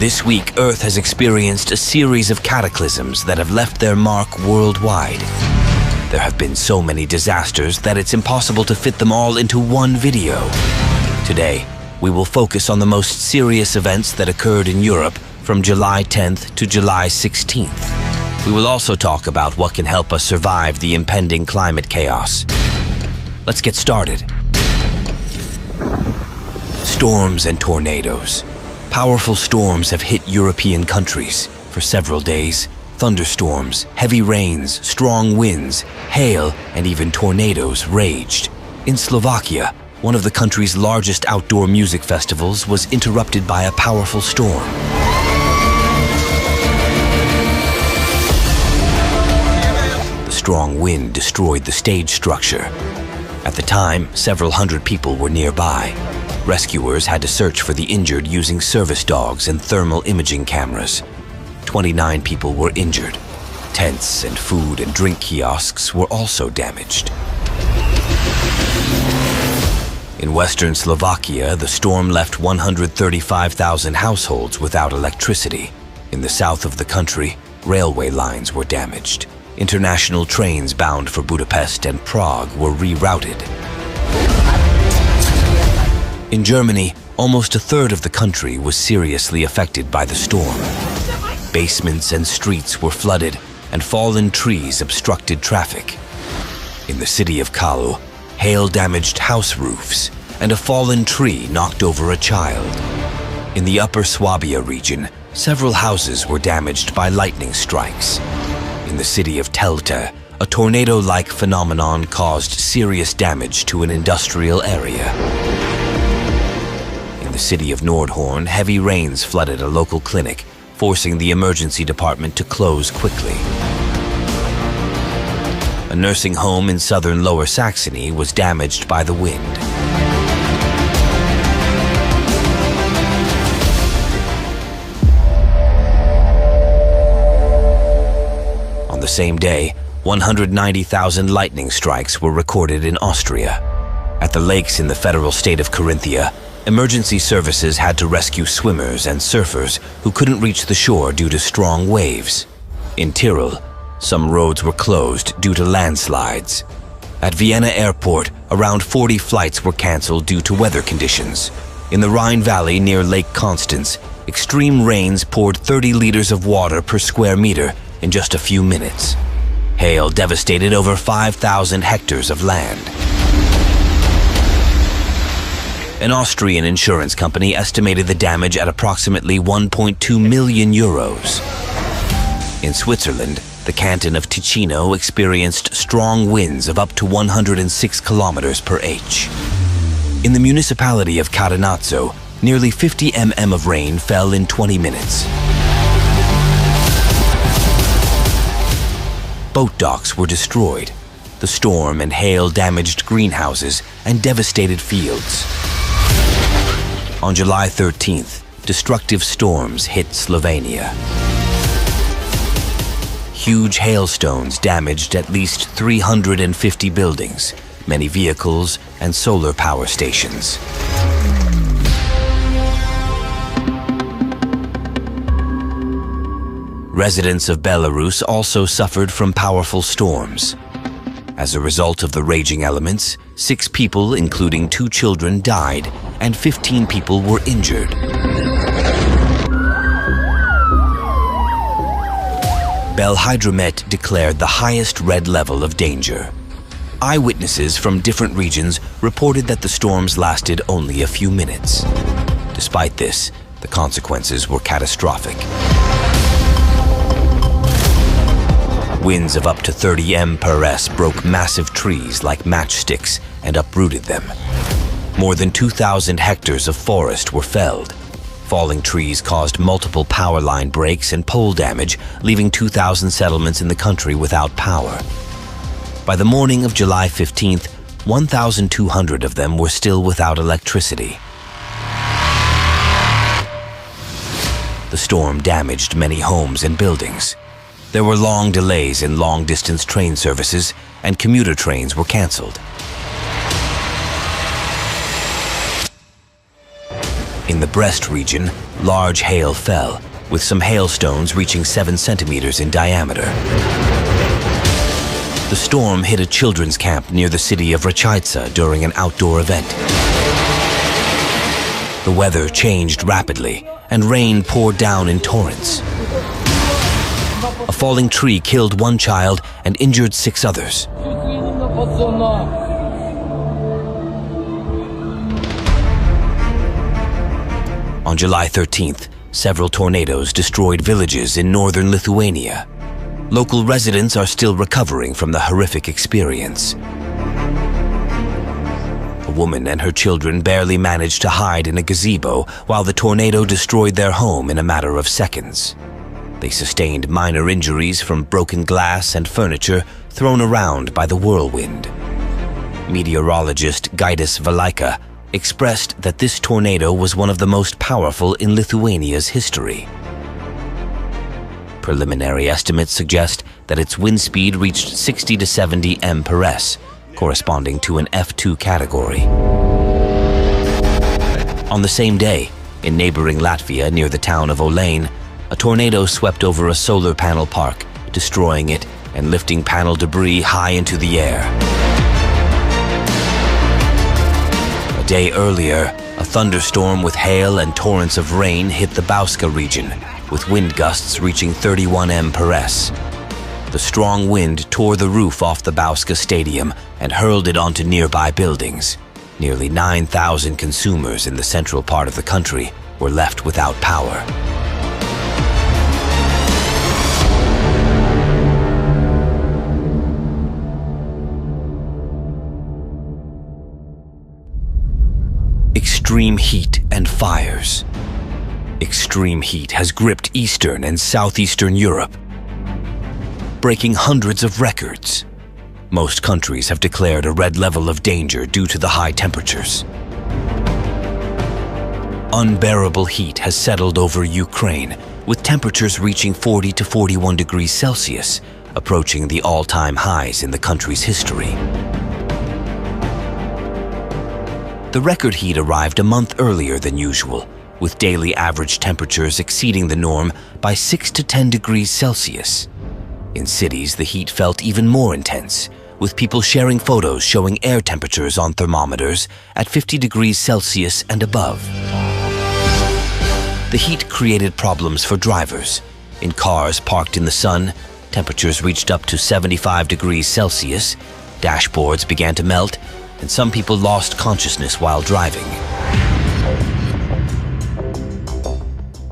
This week, Earth has experienced a series of cataclysms that have left their mark worldwide. There have been so many disasters that it's impossible to fit them all into one video. Today, we will focus on the most serious events that occurred in Europe from July 10th to July 16th. We will also talk about what can help us survive the impending climate chaos. Let's get started. Storms and tornadoes. Powerful storms have hit European countries. For several days, thunderstorms, heavy rains, strong winds, hail, and even tornadoes raged. In Slovakia, one of the country's largest outdoor music festivals was interrupted by a powerful storm. The strong wind destroyed the stage structure. At the time, several hundred people were nearby. Rescuers had to search for the injured using service dogs and thermal imaging cameras. 29 people were injured. Tents and food and drink kiosks were also damaged. In western Slovakia, the storm left 135,000 households without electricity. In the south of the country, railway lines were damaged. International trains bound for Budapest and Prague were rerouted. In Germany, almost a third of the country was seriously affected by the storm. Basements and streets were flooded, and fallen trees obstructed traffic. In the city of Kalu, hail damaged house roofs, and a fallen tree knocked over a child. In the upper Swabia region, several houses were damaged by lightning strikes. In the city of Telta, a tornado-like phenomenon caused serious damage to an industrial area. In the city of Nordhorn, heavy rains flooded a local clinic, forcing the emergency department to close quickly. A nursing home in southern Lower Saxony was damaged by the wind. On the same day, 190,000 lightning strikes were recorded in Austria. At the lakes in the federal state of Carinthia, emergency services had to rescue swimmers and surfers who couldn't reach the shore due to strong waves. In Tyrol, some roads were closed due to landslides. At Vienna Airport, around 40 flights were canceled due to weather conditions. In the Rhine Valley near Lake Constance, extreme rains poured 30 liters of water per square meter in just a few minutes. Hail devastated over 5,000 hectares of land. An Austrian insurance company estimated the damage at approximately 1.2 million euros. In Switzerland, the canton of Ticino experienced strong winds of up to 106 kilometers per h. In the municipality of Catanazzo, nearly 50 mm of rain fell in 20 minutes. Boat docks were destroyed. The storm and hail damaged greenhouses and devastated fields. On July 13th, destructive storms hit Slovenia. Huge hailstones damaged at least 350 buildings, many vehicles, and solar power stations. Residents of Belarus also suffered from powerful storms. As a result of the raging elements, 6 people, including 2 children, died, and 15 people were injured. Belhydromet declared the highest red level of danger. Eyewitnesses from different regions reported that the storms lasted only a few minutes. Despite this, the consequences were catastrophic. Winds of up to 30 mph broke massive trees like matchsticks and uprooted them. More than 2,000 hectares of forest were felled. Falling trees caused multiple power line breaks and pole damage, leaving 2,000 settlements in the country without power. By the morning of July 15th, 1,200 of them were still without electricity. The storm damaged many homes and buildings. There were long delays in long-distance train services, and commuter trains were canceled. In the Brest region, large hail fell, with some hailstones reaching 7 centimeters in diameter. The storm hit a children's camp near the city of Rachaitsa during an outdoor event. The weather changed rapidly, and rain poured down in torrents. A falling tree killed 1 child and injured 6 others. On July 13th, several tornadoes destroyed villages in northern Lithuania. Local residents are still recovering from the horrific experience. A woman and her children barely managed to hide in a gazebo while the tornado destroyed their home in a matter of seconds. They sustained minor injuries from broken glass and furniture thrown around by the whirlwind. Meteorologist Gaidas Valaika expressed that this tornado was one of the most powerful in Lithuania's history. Preliminary estimates suggest that its wind speed reached 60 to 70 mph, corresponding to an F2 category. On the same day, in neighboring Latvia near the town of Olaine, a tornado swept over a solar panel park, destroying it and lifting panel debris high into the air. A day earlier, a thunderstorm with hail and torrents of rain hit the Bauska region, with wind gusts reaching 31 mph. The strong wind tore the roof off the Bauska Stadium and hurled it onto nearby buildings. Nearly 9,000 consumers in the central part of the country were left without power. Extreme heat and fires. Extreme heat has gripped Eastern and Southeastern Europe, breaking hundreds of records. Most countries have declared a red level of danger due to the high temperatures. Unbearable heat has settled over Ukraine, with temperatures reaching 40 to 41 degrees Celsius, approaching the all-time highs in the country's history. The record heat arrived a month earlier than usual, with daily average temperatures exceeding the norm by 6 to 10 degrees Celsius. In cities, the heat felt even more intense, with people sharing photos showing air temperatures on thermometers at 50 degrees Celsius and above. The heat created problems for drivers. In cars parked in the sun, temperatures reached up to 75 degrees Celsius, dashboards began to melt, and some people lost consciousness while driving.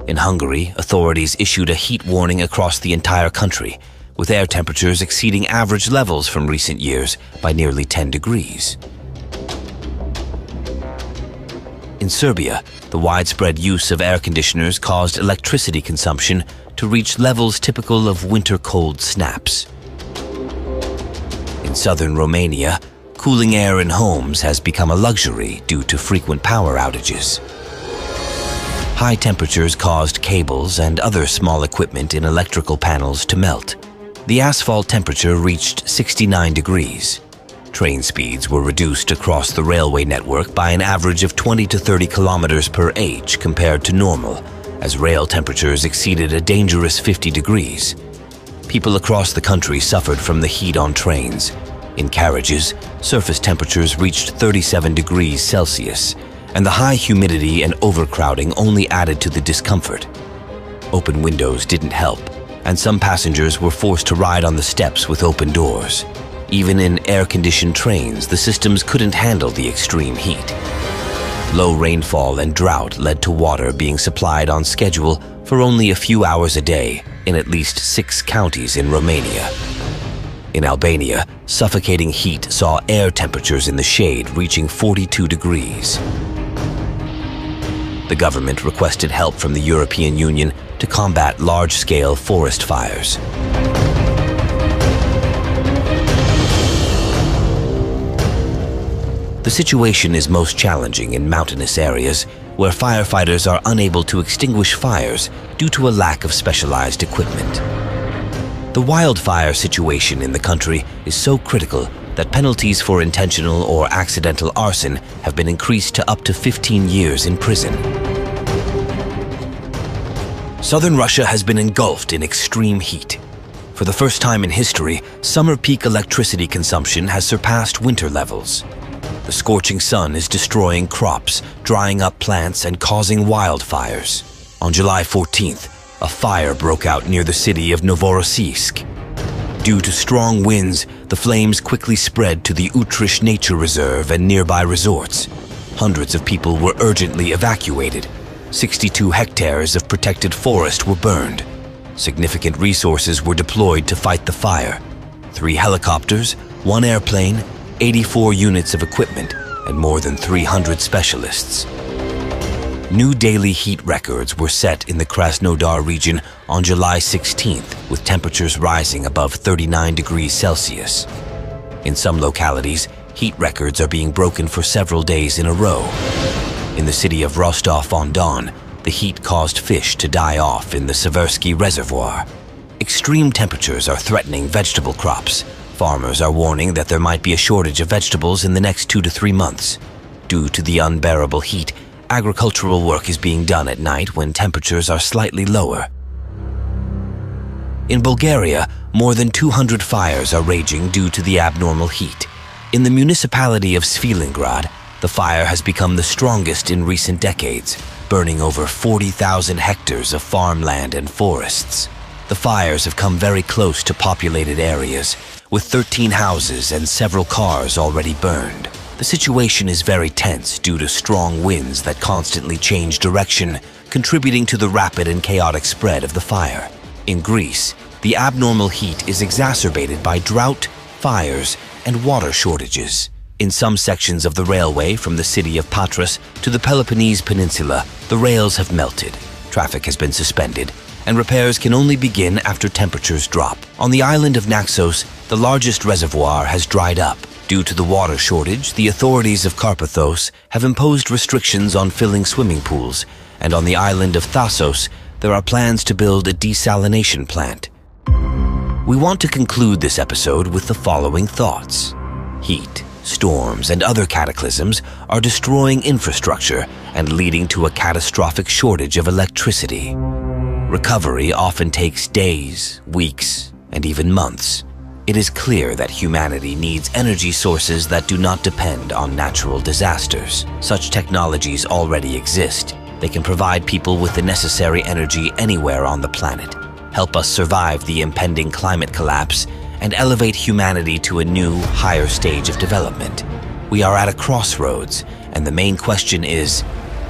In Hungary, authorities issued a heat warning across the entire country, with air temperatures exceeding average levels from recent years by nearly 10 degrees. In Serbia, the widespread use of air conditioners caused electricity consumption to reach levels typical of winter cold snaps. In southern Romania, cooling air in homes has become a luxury due to frequent power outages. High temperatures caused cables and other small equipment in electrical panels to melt. The asphalt temperature reached 69 degrees. Train speeds were reduced across the railway network by an average of 20 to 30 kilometers per h compared to normal, as rail temperatures exceeded a dangerous 50 degrees. People across the country suffered from the heat on trains. In carriages, surface temperatures reached 37 degrees Celsius, and the high humidity and overcrowding only added to the discomfort. Open windows didn't help, and some passengers were forced to ride on the steps with open doors. Even in air-conditioned trains, the systems couldn't handle the extreme heat. Low rainfall and drought led to water being supplied on schedule for only a few hours a day in at least 6 counties in Romania. In Albania, suffocating heat saw air temperatures in the shade reaching 42 degrees. The government requested help from the European Union to combat large-scale forest fires. The situation is most challenging in mountainous areas where firefighters are unable to extinguish fires due to a lack of specialized equipment. The wildfire situation in the country is so critical that penalties for intentional or accidental arson have been increased to up to 15 years in prison. Southern Russia has been engulfed in extreme heat. For the first time in history, summer peak electricity consumption has surpassed winter levels. The scorching sun is destroying crops, drying up plants, and causing wildfires. On July 14th, a fire broke out near the city of Novorossiysk. Due to strong winds, the flames quickly spread to the Utrish Nature Reserve and nearby resorts. Hundreds of people were urgently evacuated. 62 hectares of protected forest were burned. Significant resources were deployed to fight the fire. 3 helicopters, 1 airplane, 84 units of equipment, and more than 300 specialists. New daily heat records were set in the Krasnodar region on July 16th, with temperatures rising above 39 degrees Celsius. In some localities, heat records are being broken for several days in a row. In the city of Rostov-on-Don, the heat caused fish to die off in the Seversky Reservoir. Extreme temperatures are threatening vegetable crops. Farmers are warning that there might be a shortage of vegetables in the next 2 to 3 months. Due to the unbearable heat, agricultural work is being done at night when temperatures are slightly lower. In Bulgaria, more than 200 fires are raging due to the abnormal heat. In the municipality of Svilengrad, the fire has become the strongest in recent decades, burning over 40,000 hectares of farmland and forests. The fires have come very close to populated areas, with 13 houses and several cars already burned. The situation is very tense due to strong winds that constantly change direction, contributing to the rapid and chaotic spread of the fire. In Greece, the abnormal heat is exacerbated by drought, fires, and water shortages. In some sections of the railway from the city of Patras to the Peloponnese Peninsula, the rails have melted, traffic has been suspended, and repairs can only begin after temperatures drop. On the island of Naxos, the largest reservoir has dried up. Due to the water shortage, the authorities of Karpathos have imposed restrictions on filling swimming pools, and on the island of Thasos, there are plans to build a desalination plant. We want to conclude this episode with the following thoughts. Heat, storms, and other cataclysms are destroying infrastructure and leading to a catastrophic shortage of electricity. Recovery often takes days, weeks, and even months. It is clear that humanity needs energy sources that do not depend on natural disasters. Such technologies already exist. They can provide people with the necessary energy anywhere on the planet, help us survive the impending climate collapse, and elevate humanity to a new, higher stage of development. We are at a crossroads, and the main question is,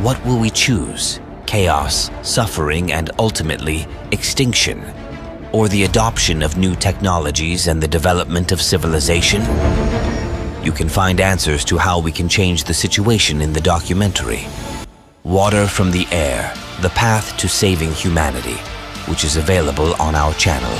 what will we choose? Chaos, suffering, and ultimately, extinction? Or the adoption of new technologies and the development of civilization? You can find answers to how we can change the situation in the documentary. Water from the Air, The Path to Saving Humanity, which is available on our channel.